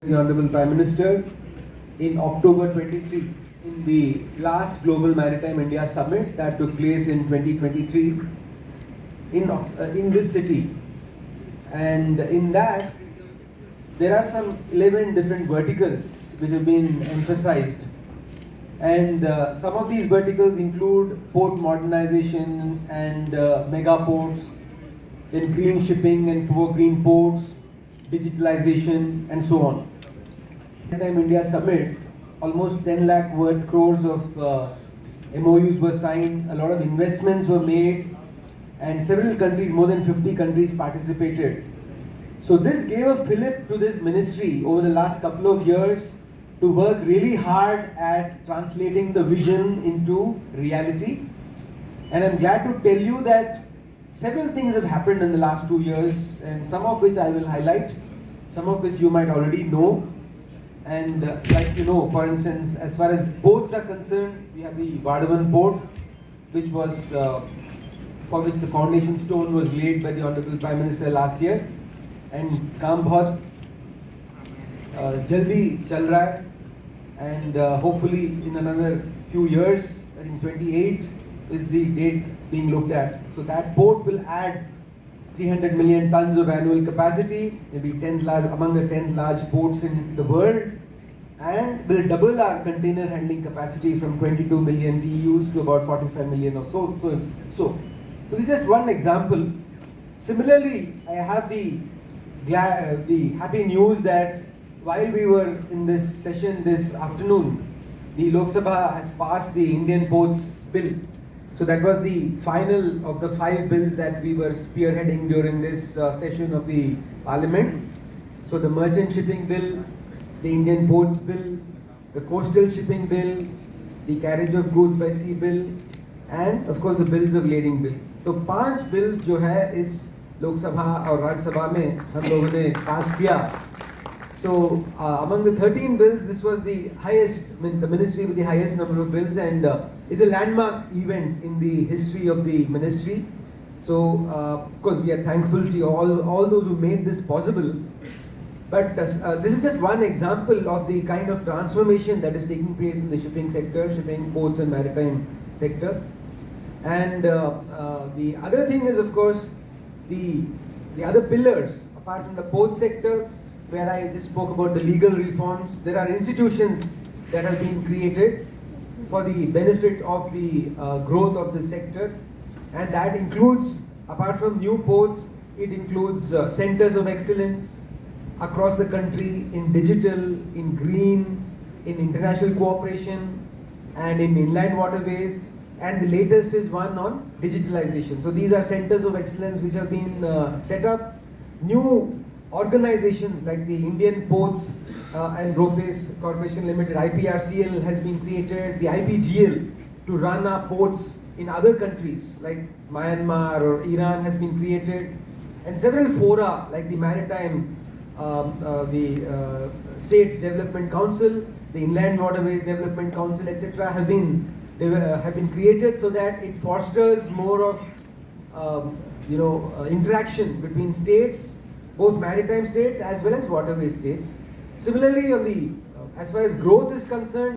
The Honorable Prime Minister in October 23 in the last Global Maritime India Summit that took place in 2023 in this city. And in that, there are some 11 different verticals which have been emphasized. And some of these verticals include port modernization and mega ports, then green shipping and poor green ports, digitalization, and so on. Maritime India Summit, almost 10 lakh worth crores of MOUs were signed, a lot of investments were made, and several countries, more than 50 countries participated. So this gave a fillip to this ministry over the last couple of years to work really hard at translating the vision into reality. And I'm glad to tell you that several things have happened in the last 2 years, and some of which I will highlight, some of which you might already know. And for instance, as far as ports are concerned, we have the Vadavan port, which was for which the foundation stone was laid by the Honorable Prime Minister last year. And काम बहुत जल्दी चल रहा है, and hopefully in another few years, I think 28 is the date being looked at. So that port will add 300 million tons of annual capacity, maybe 10th among the 10 large ports in the world, and will double our container handling capacity from 22 million TEUs to about 45 million or so. So this is just one example. Similarly, I have the happy news that while we were in this session this afternoon, the Lok Sabha has passed the Indian Ports Bill. So that was the final of the 5 bills that we were spearheading during this session of the Parliament. So the Merchant Shipping Bill, the Indian Ports Bill, the Coastal Shipping Bill, the Carriage of Goods by Sea Bill, and of course the Bills of Lading Bill. तो 5 bills जो है इस लोकसभा और राज्यसभा में हम लोगों ने पास किया. So among the 13 bills, this was the highest, the ministry with the highest number of bills, and is a landmark event in the history of the ministry. So of course we are thankful to all those who made this possible. But this is just one example of the kind of transformation that is taking place in the shipping sector, shipping, ports and maritime sector. And the other thing is, of course, the other pillars, apart from the port sector, where I just spoke about the legal reforms, there are institutions that have been created for the benefit of the growth of the sector. And that includes, apart from new ports, it includes centers of excellence across the country in digital, in green, in international cooperation, and in inland waterways. And the latest is one on digitalization. So these are centers of excellence which have been set up. New organizations like the Indian Ports and Ropeways Corporation Limited, IPRCL, has been created. The IPGL to run our ports in other countries like Myanmar or Iran has been created. And several fora like the Maritime, the States Development Council, the Inland Waterways Development Council, etc. have been created so that it fosters more of interaction between states, both maritime states as well as waterway states. Similarly, as far as growth is concerned,